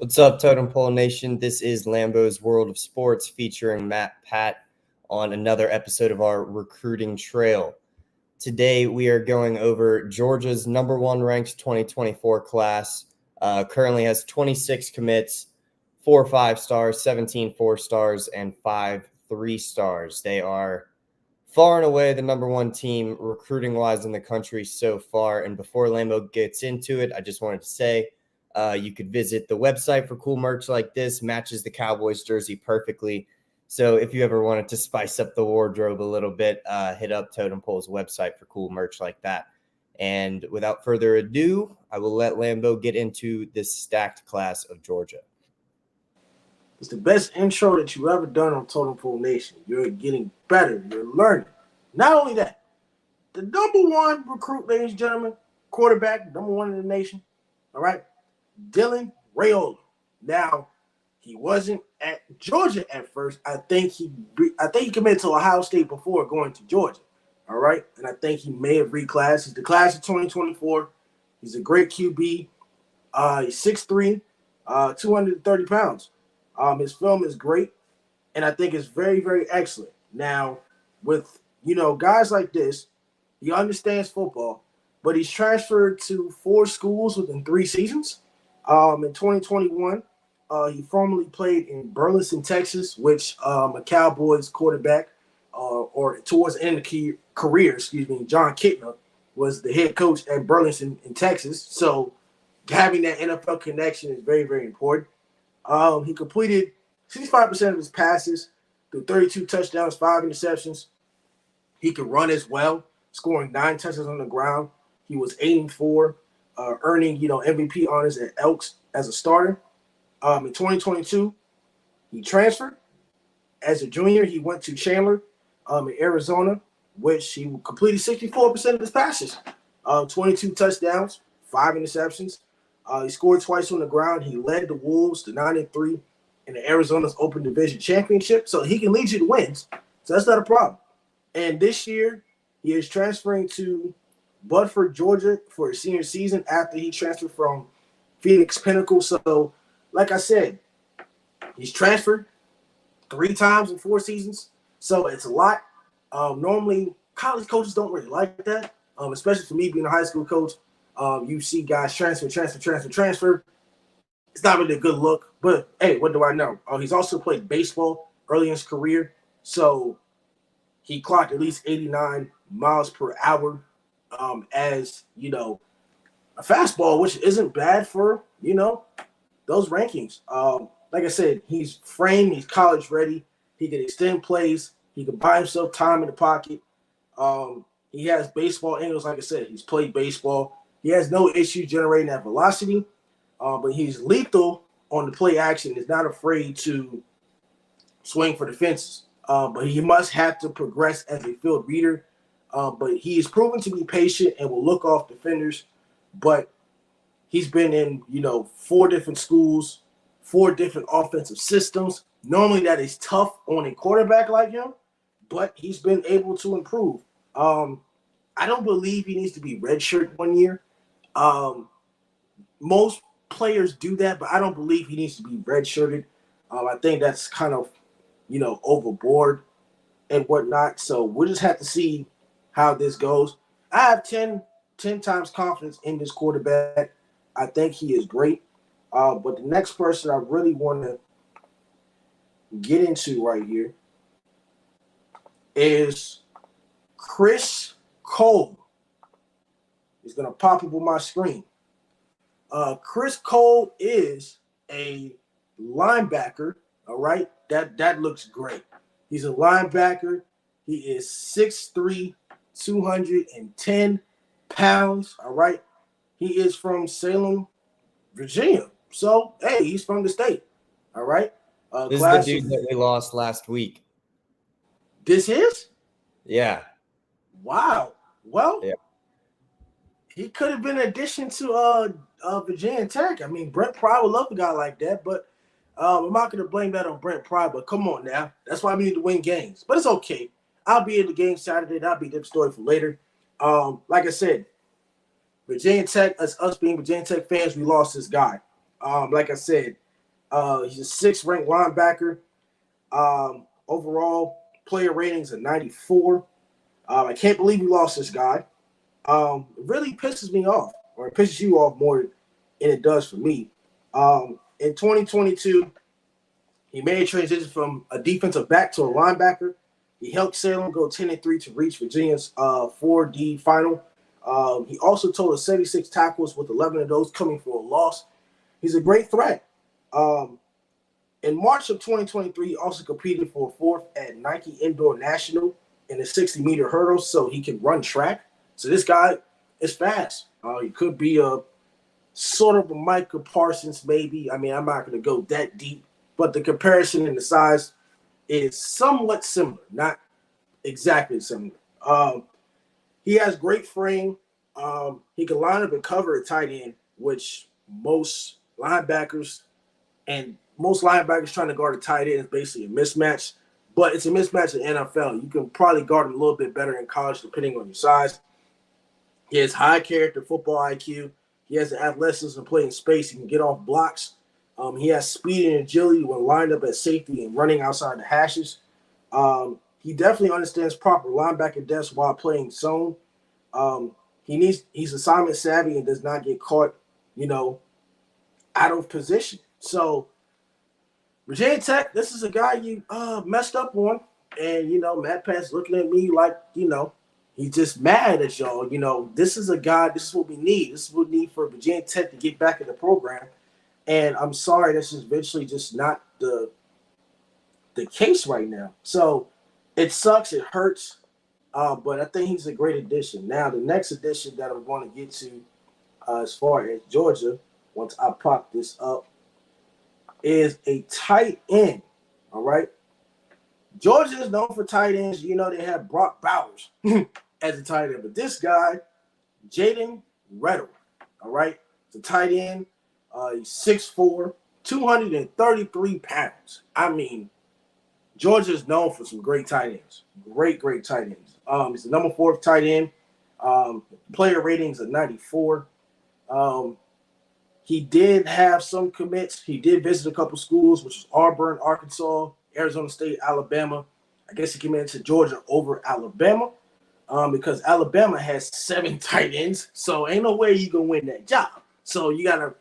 What's up, Totem Pole Nation? This is Lambo's World of Sports featuring Matt Patt on another episode of our recruiting trail. Today, we are going over Georgia's number one ranked 2024 class. Currently has 26 commits, 4 5-stars, 17 4-stars, and 5 3-stars. They are far and away the number one team recruiting-wise in the country so far. And before Lambo gets into it, I just wanted to say, you could visit the website for cool merch like this. Matches the Cowboys jersey perfectly. So if you ever wanted to spice up the wardrobe a little bit, hit up Totem Pole's website for cool merch like that. And without further ado, I will let Lambo get into this stacked class of Georgia. It's the best intro that you've ever done on Totem Pole Nation. You're getting better. You're learning. Not only that, the number one recruit, ladies and gentlemen, quarterback, number one in the nation, all right, Dylan Rayola. Now, he wasn't at Georgia at first. I think he committed to Ohio State before going to Georgia, all right? And I think he may have reclassed. He's the class of 2024. He's a great QB. He's 6'3", 230 pounds. His film is great, and I think it's very, very excellent. Now, with, guys like this, he understands football, but he's transferred to 4 schools within 3 seasons. In 2021, he formerly played in Burleson, Texas, which a Cowboys quarterback, or towards the end of the career, John Kitna was the head coach at Burleson in Texas. So having that NFL connection is very, very important. He completed 65% of his passes through 32 touchdowns, 5 interceptions. He could run as well, scoring 9 touchdowns on the ground. He was 8-4, earning MVP honors at Elks as a starter. In 2022, he transferred. As a junior, he went to Chandler in Arizona, which he completed 64% of his passes, 22 touchdowns, 5 interceptions. He scored twice on the ground. He led the Wolves to 9-3 in the Arizona's Open Division Championship. So he can lead you to wins. So that's not a problem. And this year, he is transferring to Budford, Georgia for his senior season after he transferred from Phoenix Pinnacle. So, like I said, he's transferred 3 times in 4 seasons. So it's a lot. Normally, college coaches don't really like that, especially for me being a high school coach. You see guys transfer. It's not really a good look, but hey, what do I know? He's also played baseball early in his career, so he clocked at least 89 miles per hour as, a fastball, which isn't bad for, those rankings. Like I said, he's framed, he's college ready. He can extend plays. He can buy himself time in the pocket. He has baseball angles. Like I said, he's played baseball. He has no issue generating that velocity, but he's lethal on the play action. He's not afraid to swing for the fences. But he must have to progress as a field reader. But he is proven to be patient and will look off defenders. But he's been in, 4 different schools, 4 different offensive systems. Normally that is tough on a quarterback like him, but he's been able to improve. I don't believe he needs to be redshirt 1 year. Most players do that, but I don't believe he needs to be redshirted. I think that's kind of, overboard and whatnot. So we'll just have to see how this goes. I have 10 times confidence in this quarterback. I think he is great. But the next person I really want to get into right here is Chris Cole. He's going to pop up on my screen. Chris Cole is a linebacker, all right? That looks great. He's a linebacker. He is 6'3", 210 pounds, all right? He is from Salem, Virginia. So, hey, he's from the state, all right? This is the dude that we lost last week. This is? Yeah. Wow. Well, yeah. He could have been an addition to Virginia Tech. I mean, Brent Pry would love a guy like that, but I'm not going to blame that on Brent Pry, but come on now. That's why we need to win games. But it's okay. I'll be at the game Saturday. That'll be a different story for later. Like I said, Virginia Tech, us being Virginia Tech fans, we lost this guy. Like I said, He's a sixth-ranked linebacker. Overall, player ratings of 94. I can't believe we lost this guy. It really pisses me off, or it pisses you off more than it does for me. In 2022, he made a transition from a defensive back to a linebacker. He helped Salem go 10-3 to reach Virginia's 4D final. He also totaled 76 tackles, with 11 of those coming for a loss. He's a great threat. In March of 2023, he also competed for a fourth at Nike Indoor National in the 60-meter hurdle, so he can run track. So this guy is fast. He could be a sort of a Micah Parsons, maybe. I mean, I'm not going to go that deep, but the comparison in the size is somewhat similar, not exactly similar. He has great frame. He can line up and cover at tight end, which most linebackers trying to guard a tight end is basically a mismatch. But it's a mismatch in the NFL. You can probably guard him a little bit better in college, depending on your size. He has high character football IQ. He has the athleticism to play in space. He can get off blocks. He has speed and agility when lined up at safety and running outside the hashes. He definitely understands proper linebacker depth while playing zone. He's assignment savvy and does not get caught, out of position. So Virginia Tech, this is a guy you messed up on. And, Matt Patt's looking at me like, he's just mad at y'all. This is a guy, this is what we need. This is what we need for Virginia Tech to get back in the program. And I'm sorry, this is eventually just not the case right now. So it sucks, it hurts, but I think he's a great addition. Now, the next addition that I'm going to get to as far as Georgia, once I pop this up, is a tight end, all right? Georgia is known for tight ends. They have Brock Bowers as a tight end. But this guy, Jaden Ritter, all right? It's a tight end. He's 6'4", 233 pounds. I mean, Georgia is known for some great tight ends. Great tight ends. He's the number 4 tight end. Player ratings of 94. He did have some commits. He did visit a couple schools, which was Auburn, Arkansas, Arizona State, Alabama. I guess he committed to Georgia over Alabama because Alabama has 7 tight ends. So ain't no way you can win that job. So you got to,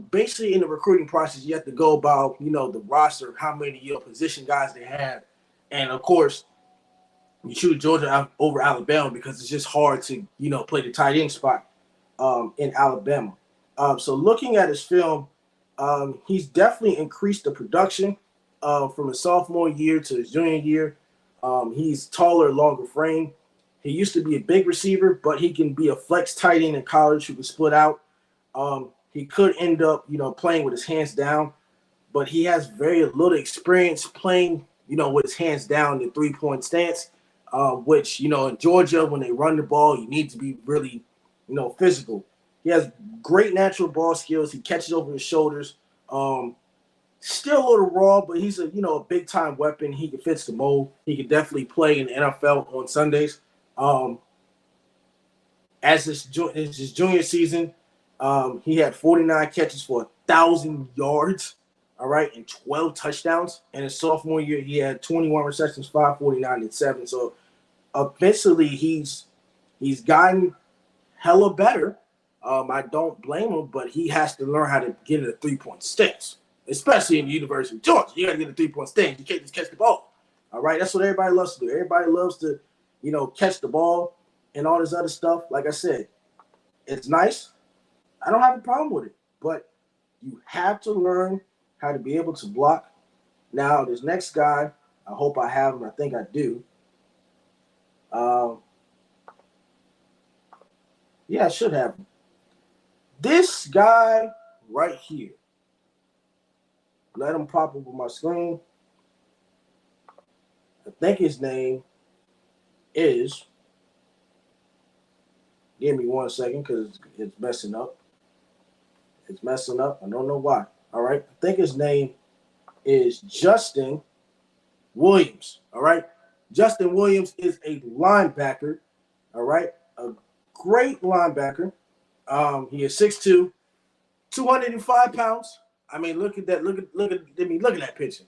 basically in the recruiting process, you have to go about, the roster, how many position guys they have. And, of course, you choose Georgia over Alabama because it's just hard to, play the tight end spot in Alabama. So looking at his film, he's definitely increased the production from his sophomore year to his junior year. He's taller, longer frame. He used to be a big receiver, but he can be a flex tight end in college who can split out. He could end up, playing with his hands down, but he has very little experience playing, with his hands down in the 3-point stance, which, in Georgia, when they run the ball, you need to be really, physical. He has great natural ball skills. He catches over his shoulders. Still a little raw, but he's a big-time weapon. He can fit the mold. He can definitely play in the NFL on Sundays. As his junior season, he had 49 catches for 1,000 yards, all right, and 12 touchdowns. And his sophomore year, he had 21 receptions, 549 and 7. So eventually, he's gotten hella better. I don't blame him, but he has to learn how to get in a 3-point stance, especially in the University of Georgia. You got to get a 3-point stance. You can't just catch the ball. All right, that's what everybody loves to do. Everybody loves to, catch the ball and all this other stuff. Like I said, it's nice. I don't have a problem with it, but you have to learn how to be able to block. Now, this next guy, I hope I have him. I think I do. Yeah, I should have him. This guy right here. Let him pop up on my screen. I think his name is. Give me 1 second because it's messing up. It's messing up. I don't know why. All right. I think his name is Justin Williams. All right. Justin Williams is a linebacker. All right. A great linebacker. He is 6'2", 205 pounds. I mean, look at that. Look at that picture.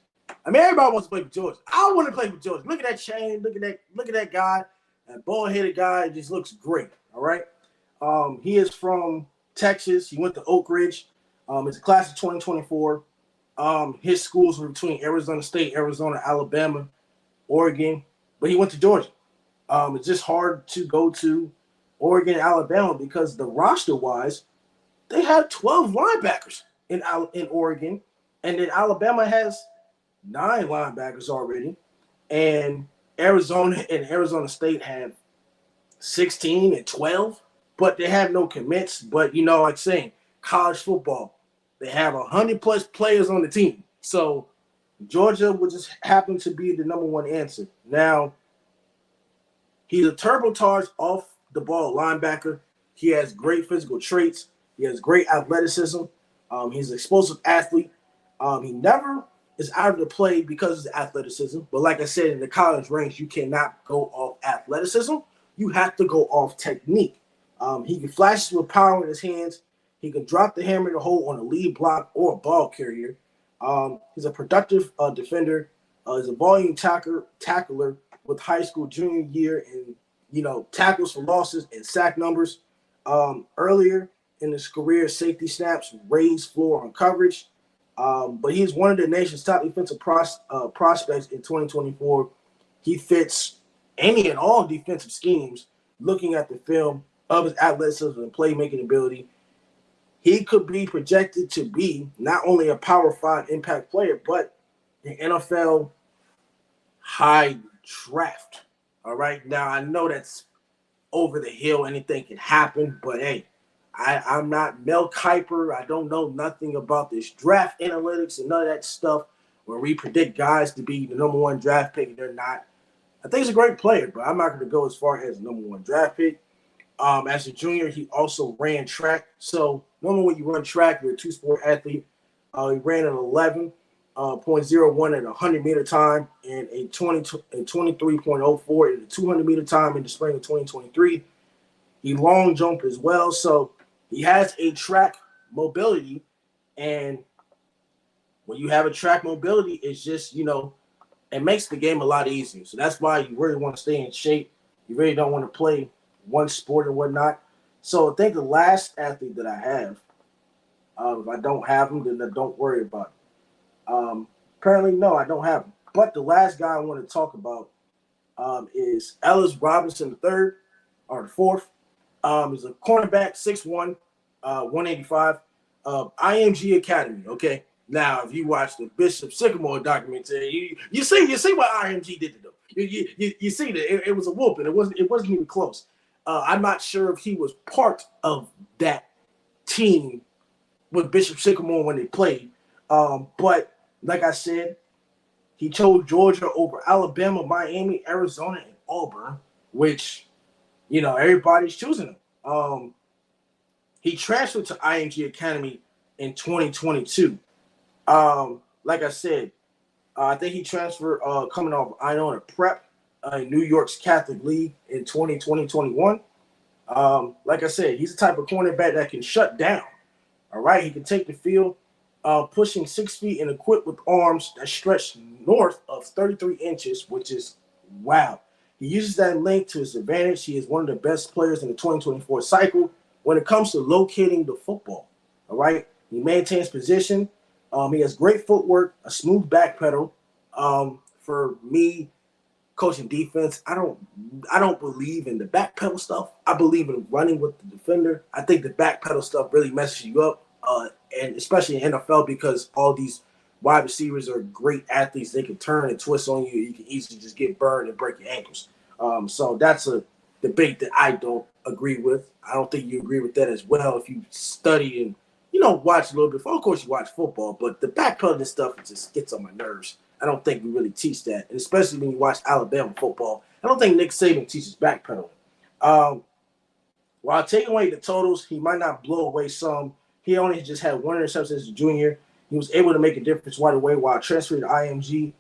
I mean, everybody wants to play for Georgia. I want to play for Georgia. Look at that chain. Look at that guy. That bald-headed guy just looks great. All right. He is from Texas. He went to Oak Ridge. It's a class of 2024. His schools were between Arizona State, Arizona, Alabama, Oregon, but he went to Georgia. It's just hard to go to Oregon, Alabama because the roster-wise, they have 12 linebackers in Oregon, and then Alabama has 9 linebackers already, and Arizona State have 16 and 12, but they have no commits. But like saying college football, they have 100+ players on the team. So Georgia would just happen to be the number one answer. Now, he's a turbocharged off the ball linebacker. He has great physical traits. He has great athleticism. He's an explosive athlete. He never is out of the play because of his athleticism. But like I said, in the college range, you cannot go off athleticism. You have to go off technique. He can flash with power in his hands. He can drop the hammer to hold on a lead block or a ball carrier. He's a productive defender. He's a volume tackler with high school junior year and tackles for losses and sack numbers. Earlier in his career, safety snaps, raised floor on coverage. But he's one of the nation's top defensive prospects in 2024. He fits any and all defensive schemes. Looking at the film of his athleticism and playmaking ability, he could be projected to be not only a Power 5 impact player, but an NFL high draft. All right. Now, I know that's over the hill. Anything can happen. But, hey, I'm not Mel Kiper. I don't know nothing about this draft analytics and none of that stuff where we predict guys to be the number one draft pick and they're not. I think he's a great player, but I'm not going to go as far as number one draft pick. As a junior, he also ran track. So normally when you run track, you're a two-sport athlete. He ran an 11.01 at a 100-meter time and a 23.04 in the 200-meter time in the spring of 2023. He long jumped as well. So he has a track mobility. And when you have a track mobility, it's just, it makes the game a lot easier. So that's why you really want to stay in shape. You really don't want to play one sport and whatnot. So I think the last athlete that I have, if I don't have him, then don't worry about it. Apparently, no, I don't have him. But the last guy I want to talk about is Ellis Robinson III, or the fourth. He's a cornerback, 6'1", 185, IMG Academy, okay? Now, if you watch the Bishop Sycamore documentary, you see what IMG did to them. You see that it was a whooping. It wasn't even close. I'm not sure if he was part of that team with Bishop Sycamore when they played. But like I said, he chose Georgia over Alabama, Miami, Arizona, and Auburn, which, everybody's choosing him. He transferred to IMG Academy in 2022. Like I said, I think he transferred coming off Iona Prep in New York's Catholic League in 2020-21. Like I said, he's the type of cornerback that can shut down. All right, he can take the field, pushing 6 feet and equipped with arms that stretch north of 33 inches, which is wow. He uses that length to his advantage. He is one of the best players in the 2024 cycle when it comes to locating the football. All right, he maintains position. He has great footwork, a smooth back pedal. For me, coaching defense, I don't believe in the back pedal stuff. I believe in running with the defender. I think the back pedal stuff really messes you up, and especially in NFL because all these wide receivers are great athletes. They can turn and twist on you. You can easily just get burned and break your ankles. So that's a debate that I don't agree with. I don't think you agree with that as well if you study and watch a little bit. Of course, you watch football, but the backpedaling stuff just gets on my nerves. I don't think we really teach that, and especially when you watch Alabama football. I don't think Nick Saban teaches backpedaling. While taking away the totals, he might not blow away some. He only just had one interception as a junior. He was able to make a difference right away while transferring to IMG.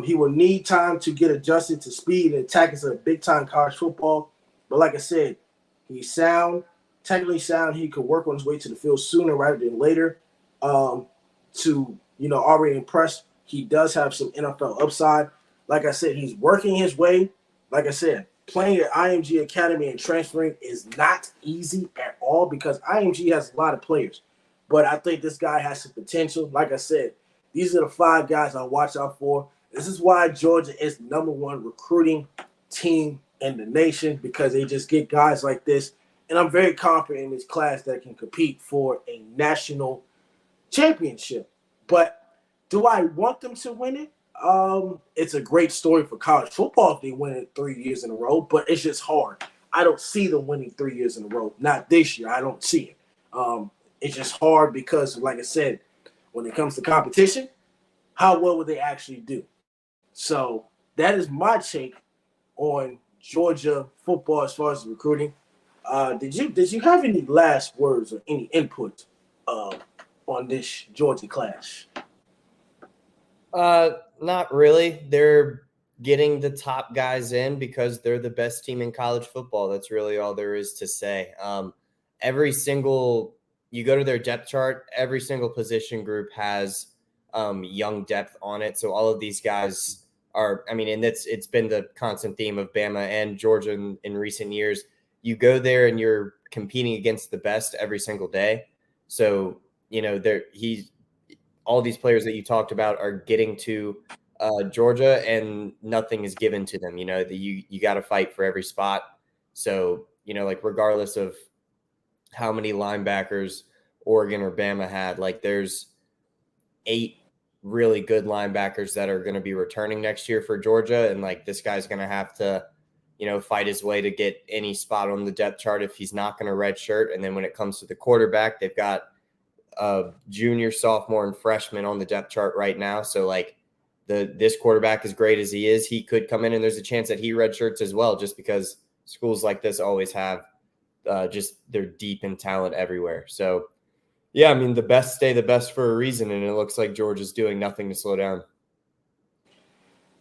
He will need time to get adjusted to speed and tactics of big-time college football. But like I said, he's sound. Technically sound, he could work on his way to the field sooner rather than later. to, already impress. He does have some NFL upside. Like I said, he's working his way. Like I said, playing at IMG Academy and transferring is not easy at all because IMG has a lot of players. But I think this guy has some potential. Like I said, these are the 5 guys I watch out for. This is why Georgia is the #1 recruiting team in the nation, because they just get guys like this. And I'm very confident in this class that can compete for a national championship. But do I want them to win it? It's a great story for college football if they win it 3 years in a row, but it's just hard. I don't see them winning 3 years in a row. Not this year. I don't see it. It's just hard because, like I said, when it comes to competition, how well would they actually do? So that is my take on Georgia football as far as recruiting. Did you have any last words or any input on this Georgia clash? Not really. They're getting the top guys in because they're the best team in college football. That's really all there is to say. You go to their depth chart, every single position group has young depth on it. So all of these guys and it's been the constant theme of Bama and Georgia in recent years. You go there and you're competing against the best every single day. So, all these players that you talked about are getting to Georgia and nothing is given to them. You got to fight for every spot. So, regardless of how many linebackers Oregon or Bama had, there's 8 really good linebackers that are going to be returning next year for Georgia. And this guy's going to have to, fight his way to get any spot on the depth chart if he's not going to redshirt. And then when it comes to the quarterback, they've got junior, sophomore, and freshman on the depth chart right now. So this quarterback, as great as he is, he could come in and there's a chance that he redshirts as well, just because schools like this always have they're deep in talent everywhere. So yeah, the best stay the best for a reason, and it looks like Georgia's doing nothing to slow down.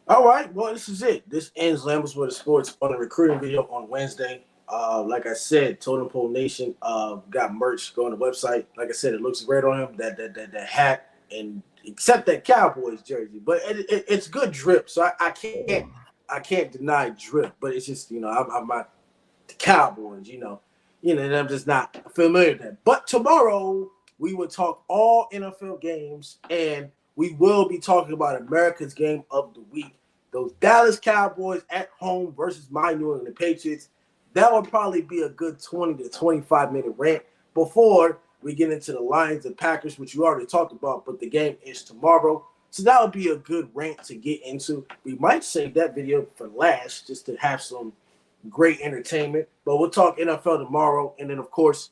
All right, well, this is it. This ends Lambo's World of Sports on a recruiting video on Wednesday. Like I said, Totem Pole Nation got merch. Go on the website. Like I said, it looks great on him. That hat, and except that Cowboys jersey, but it's good drip. So I can't deny drip. But it's just I'm not the Cowboys. And I'm just not familiar with that. But tomorrow we will talk all NFL games, and we will be talking about America's game of the week. Those Dallas Cowboys at home versus my New England Patriots. That will probably be a good 20 to 25-minute rant before we get into the Lions and Packers, which you already talked about, but the game is tomorrow. So that would be a good rant to get into. We might save that video for last just to have some great entertainment. But we'll talk NFL tomorrow. And then, of course,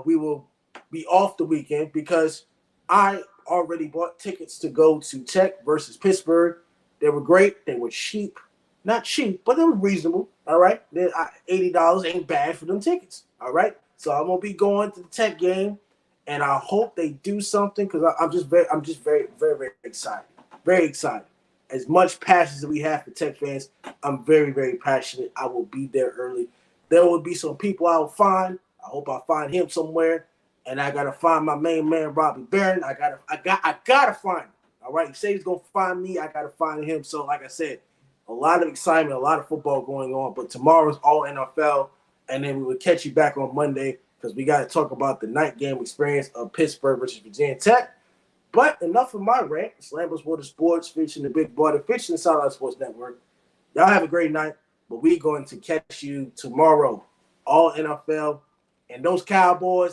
we will be off the weekend because I already bought tickets to go to Tech versus Pittsburgh. They were great. They were cheap. Not cheap, but they were reasonable. All right. $80 ain't bad for them tickets. All right. So I'm going to be going to the Tech game, and I hope they do something because I'm just very, very, very excited. Very excited. As much passion as we have for Tech fans, I'm very, very passionate. I will be there early. There will be some people I will find. I hope I find him somewhere. And I gotta find my main man, Robbie Barron. I gotta find him. All right. He said he's gonna find me. I gotta find him. So, like I said, a lot of excitement, a lot of football going on. But tomorrow's all NFL, and then we will catch you back on Monday because we gotta talk about the night game experience of Pittsburgh versus Virginia Tech. But enough of my rant. It's Lambo's World of Sports, featuring the Big Boy, featuring the Satellite Sports Network. Y'all have a great night, but we're going to catch you tomorrow. All NFL. And those Cowboys,